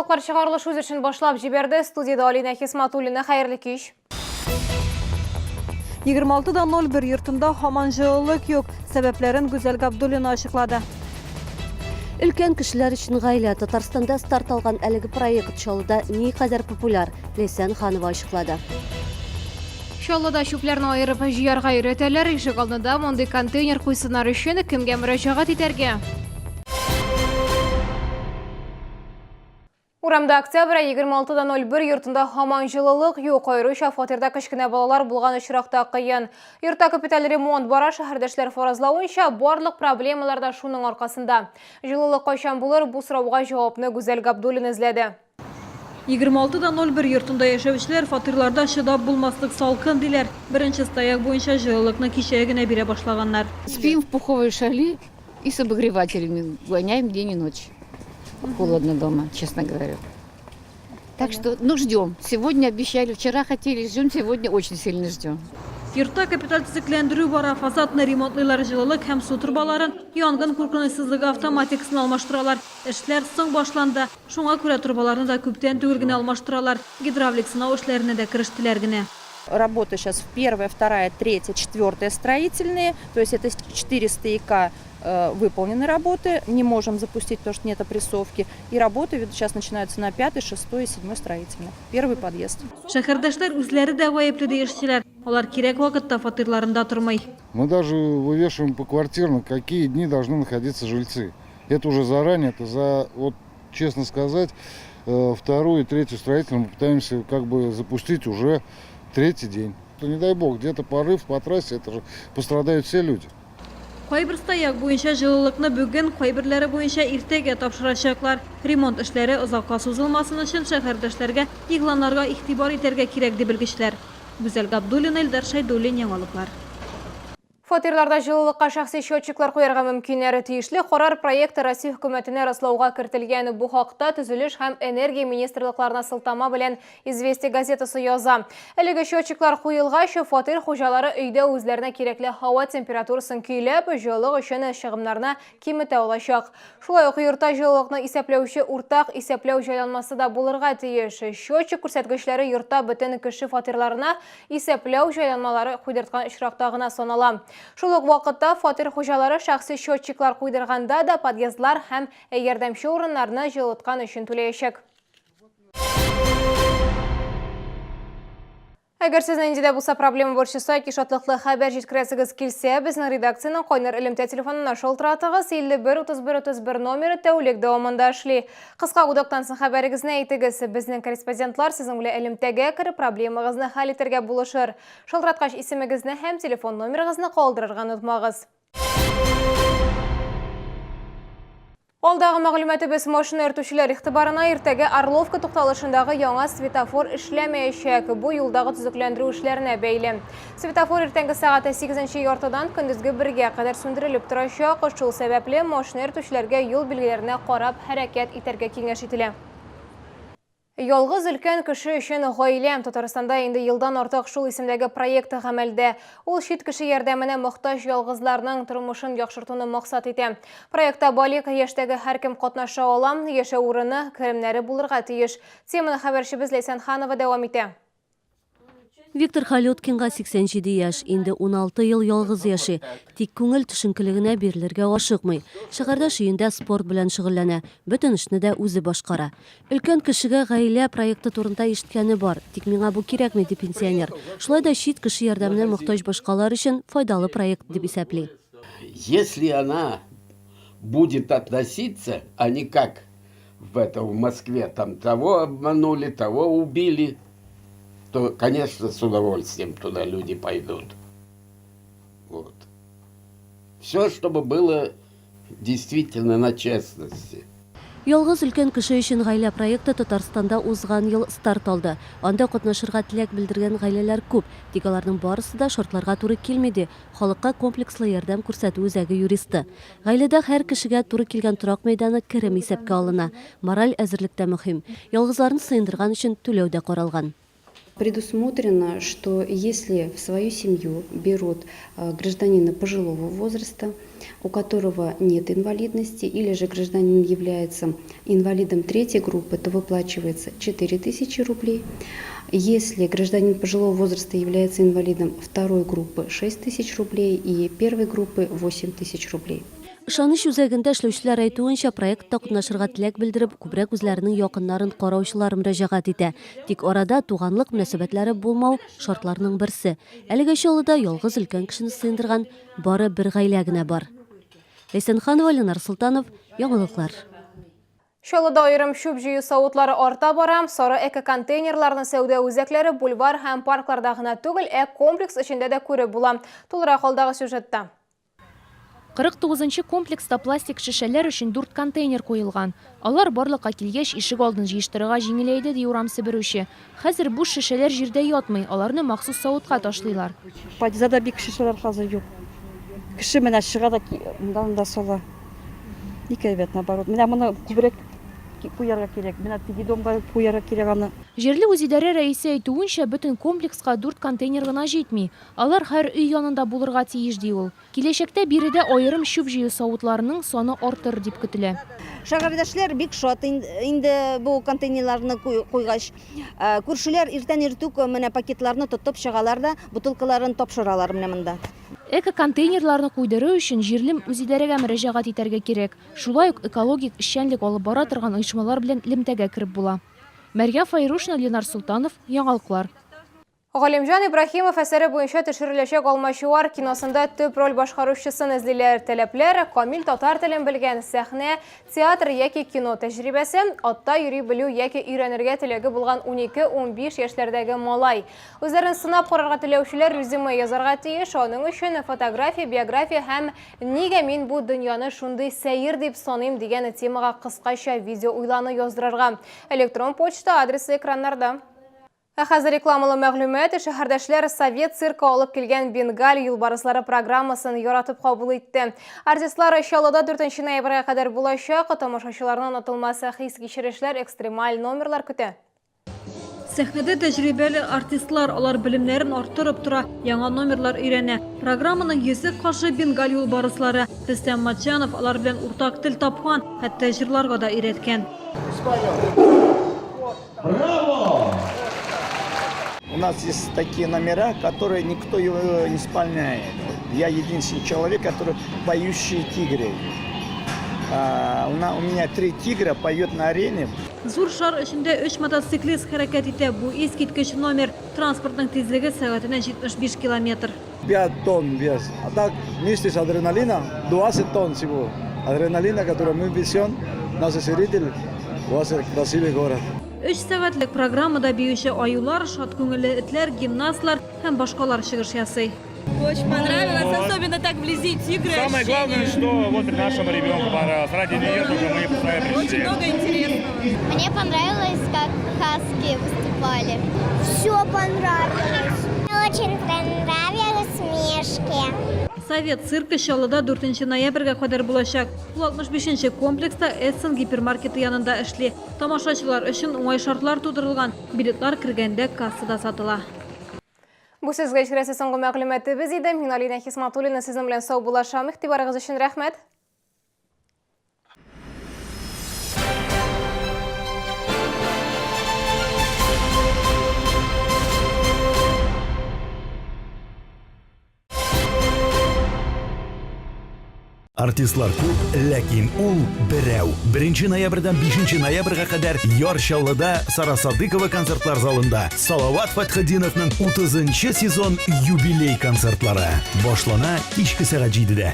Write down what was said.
Шулаклар чыгарылыш үз эшен башлап җибәрде. Студияда Алина Хисматуллина, хәерле кич. 26:01 йортында һаман җылылык юк. Сәбәпләрен Гүзәл Габдуллина ачыклады. Өлкән кешеләр өчен гаилә Татарстанда старт алган әлеге проект Чаллыда никадәр популяр, Ләйсән Ханова ачыклады. Чаллыда чүпләрне айырып җыярга өйрәтәләр. Ишек алдында мондый контейнер куйсыннар өчен кемгә мөрәҗәгать итәргә? Урамда октябрь 26:01 йортында һаман җылылык юк. Айрыша фатирда кечкенә балалар булган очракта кыен. Йортта капиталь ремонт бара, шәһәрдәшләр фаразлавынча, барлык проблемалар да шуның аркасында. Җылылык кайчан булыр, бу сорауга җавапны Гүзәл Габдуллина эзләде. 26:01 йортында яшәүчеләр фатирларда чыдап булмаслык салкын диләр. Беренче стояк буенча җылылыкны кичә генә бирә башлаганнар. Спим в пуховой шали и с обогревателями. Гоняем день и ночь. Холодно дома, честно говоря. Так что, ждем. Сегодня обещали, вчера хотели, ждем, сегодня очень сильно ждем. Йортта капиталь төзекләндерү бара, фасадны ремонтлыйлар, җылылык һәм су трубаларын, янгын куркынычсызлыгы автоматикасын алмаштыралар. Эшләр соң башланды. Шуңа күрә трубаларны да күптән түгел генә алмаштыралар. Гидравлик сынау эшләренә дә керештеләр генә. Работа сейчас первая, вторая, третья, четвертая строительные. То есть это 4 стояка выполнены работы. Не можем запустить, потому что нет опрессовки. И работы сейчас начинаются на 5, 6 и 7 строительных. Первый подъезд. Шәһәрдәшләр үзләре дә гаепле диешчеләр. Алар кирәк вакытта фатирларында тормый. Мы даже вывешиваем поквартирно, какие дни должны находиться жильцы. Это уже заранее, вот честно сказать, вторую и третью строительную мы пытаемся запустить уже 3-й день. Не дай бог, где-то порыв по трассе, это же пострадают все люди. Кайбер стояк буенча җылылыкны бүген, кайберләре буенча иртәгә тапшырачаклар. Ремонт эшләре озакка сузылмасын өчен шәһәрдәшләргә игъланнарга игътибар итәргә кирәк дип белгечләр. Гүзәл Габдуллина, Илдар Шайдуллин, Яңалыклар. Фатирларда җылылыкка шәхси счетчиклар куярга мөмкиннәре тиешле. Карар проекты Россия хөкүмәтенә раслауга кертелгән. Бу хакта Төзелеш һәм энергия министрлыкларына сылтама белән Известия газетасы яза. Әлеге счетчиклар куелгач, фатир хуҗалары өйдә үзләренә кирәкле һава температурасын көйләп, җылылык өчен чыгымнарны киметә алачак. Шулай ук йортта җылылыкны исәпләүче уртак исәпләү җайланмасы да булырга тиеш. Счетчик күрсәткечләре йортта бөтен кеше фатирларына исәпләү җайланмалары куйдырткан очракта гына санала. Шул ук вакытта фатир хуҗалары шәхси счетчиклар куйдырганда да подъездлар һәм ярдәмче урыннарны җылыткан өчен түләячәк. Әгәр сезнең индә булса проблема борчыса, шатлыклы хәбәр җиткерәсегез килсә, безнең редакциянең кайнар элемтә телефонына шалтыратыгыз. 51-31-31 номеры тәүлек дәвамында эшли. Кыска гудоктан соң хәбәрегезне әйтегез. Безнең корреспондентлар сезнең белән элемтәгә кереп проблемагызны хәл итәргә булышыр. Шалтыраткач исемегезне һәм телефон номерыгызны калдырырга онытмагыз. Алдагы мәгълүматыбыз машина йөртүчеләр игътибарына иртәгә Орловка тукталышындагы яңа светофор эшләмәячәк. Бу юлдагы төзекләндерү эшләренә бәйле. Светофор иртәнге сәгать 8 яртыдан көндезге 1-гә кадәр сүндерелеп торачак. Шул сәбәпле машина йөртүчеләргә юл билгеләренә карап хәрәкәт итәргә киңәш ителә. Ялгыз өлкән кеше өчен гаиләм Татарстанда инде елдан артык шул исемдәге проект гамәлдә. Ул чит кеше ярдәменә мохтаҗ ялгызларның тормышын яхшыртуны максат итә. Проектта балык яшьтәге һәркем катнаша ала, яшәү урыны, керемнәре булырга тиеш. Теманы хәбәрчебез Ләйсән Ханова дәвам итә. Виктор Халёткинга 87 яшь, инде 16 ел ялгыз яши. Тик күңел төшенкелегенә бирелергә ашыкмый. Шәһәрдә шуенда спорт белән шөгыльләнә. Бөтен эшне дә үзе башкара. Өлкән кешегә гаилә проекты турында ишеткәне бар. Тик миңа бу кирәкми ди пенсионер. Шулай да чит кеше ярдәменә мохтаҗ башкалар өчен файдалы проект дип исәпли. Если она будет относиться, а не как в Москве, там того обманули, того убили, то, конечно, с удовольствием туда люди пойдут. Вот. Все, чтобы было действительно на честности. Ялгыз өлкән кеше өчен гаилә проекты Татарстанда узган ел старт алды. Анда катнашырга теләк белдергән гаиләләр күп. Тик аларның барысы да шартларга туры килмәде. Халыкка комплекслы ярдәм күрсәтү үзәге юристы. Гаиләдә һәр кешегә туры килгән торак мәйданы керем исәпкә алына. Мораль әзерлек тә мөһим. Ялгызларны сыендырган өчен түләү дә каралган. Предусмотрено, что если в свою семью берут гражданина пожилого возраста, у которого нет инвалидности, или же гражданин является инвалидом третьей группы, то выплачивается 4000 рублей. Если гражданин пожилого возраста является инвалидом второй группы, 6000 рублей, и первой группы 8000 рублей. Шаныш үзәгендә эшләүчеләр әйтүенчә, проектта катнашырга теләк белдереп, күбрәк үзләренең якыннарын караучылар мөрәҗәгать итә. Тик арада туганлык мөнәсәбәтләре булмау шартларның берсе. Әлегә Чаллыда ялгыз өлкән кешене сыендырган бары бер гаилә генә бар. Ләйсәнханова, Ленар Султанов, яңалыклар. Чаллыда айрым шүп җыю савытлары арта бара. Сары эко-контейнерларны сәүдә үзәкләре бульвар һәм паркларда гына түгел, комплекс эчендә дә күреп була. Тулырак алдагы сюжетта. 49-нчы комплекста пластик шешәләр өчен 4 контейнер куелган. Алар барлыкка килгәч ишек алдын җыештырырга җиңеләйде ди урамсы берүче. Хәзер буш шешәләр җирдә ятмый, аларны махсус савытка ташлыйлар. Падизада бик шешәләр хәзер юк. Кеше менә чыга да да сала. Ник әйбәт, наоборот. Менә моны күбрәк куярга кирәк. Менә теге домга куярга кирәк аны. Җирле үзидарә рәисе әйтүенчә, бөтен комплекска 4 контейнер гына җитми. Алар һәр өй янында булырга тиеш ди ул. Киләчәктә биредә айрым шүп җыю савытларының саны артыр дип көтелә. Шәһәрдәшләр бик шат инде бу контейнерларны куйгач. Күршеләр иртән иртүк менә пакетларны тотып чыгалар да, бутылкаларын тапшыралар менә монда. Эко-контейнерларны куйдыру өчен җирлем үзидарәгә мөрәҗәгать итәргә кирәк. Шулай ук экологик эшчәнлек алып бара торган оешмалар белән элемтәгә кереп була. Мәргә Файрушна, Ленар Султанов, яңалыклар. Галимҗан Ибраһимов әсәре буенча төшереләчәк Алмачуар киносында төп роль башкаручысын эзлиләр. Тәләпләр камил татар телен белгән, сәхнә, театр яки кино тәҗрибәсе, атта йөри белү яки өйрәнергә теләге булган 12-15 яшьләрдәге малай. Үзләрен сынап карарга теләүчеләр резюме язарга тиеш, аның өчен фотография, биография һәм нигә мин бу дөньяны шундый сәер дип саныйм дигән темага кыскача видео уйланы яздырырга. Электрон почта адресы экраннарда. Хәзер рекламалы мәгълүмат, шәһәрдәшләр Совет циркы алып килгән Бенгаль юлбарыслары программасын яратып кабул итте. Артистлар Чаллыда 4 ноябрьгә кадәр булачак, тамашачыларны онытылмас хис кичерешләр, экстремаль номерлар көтә. Сәхнәдә тәҗрибәле артистлар алар белемнәрен арттырып тора, яңа номерлар өйрәнә. Программаның йөзе каршы Бенгаль юлбарыслары. Рөстәм Матчанов алар белән уртак тел тапкан, хәтта җырларга да өйрәткән. У нас есть такие номера, которые никто его не исполняет. Я единственный человек, который поющие тигры. У меня 3 тигра поет на арене. Зур шар эчендә 3 мотоциклист хәрәкәт итә. Бу искиткеч номер. Транспортның тизлеге сәгатенә 75 километр. 5 тонн вес. А так вместе с адреналином 20 тонн всего. Адреналина, который мы везем, наши зрители, у вас красивый город. 3 сәгатьлек программада биюче аюлар, шат күңелле этләр, гимнастлар һәм башкалар чыгыш ясый. Очень понравилось, особенно так вблизи тигры. Самое главное, что вот нашему ребенку понравилось. Ради нее тоже мы пришли. Очень много интересного. Мне понравилось, как хаски выступали. Все понравилось. Мне очень понравились смешки. Совет циркы Чаллыда 4 ноябрьгә кадәр булачак. Ул 65-нче комплекста Эдсон гипермаркеты янында эшли. Тамашачылар өчен уңай шартлар тудырылган. Билетлар кергәндә кассада сатыла. Бу сезгә җирәсе соңгы мәгълүматыбыз иде. Мин Алина Хисматуллина сезнең белән сау булашам. Игътибарыгыз өчен рәхмәт. Артистлар күп, ләкин ул берәү. 1 ноябрьдән 5 ноябрьгә кадәр Яр Чаллыда Сара Садыкова концертлар залында Салават Фатхетдиновның 30-нчы сезон юбилей концертлары башлана кичке сәгать 7-дә.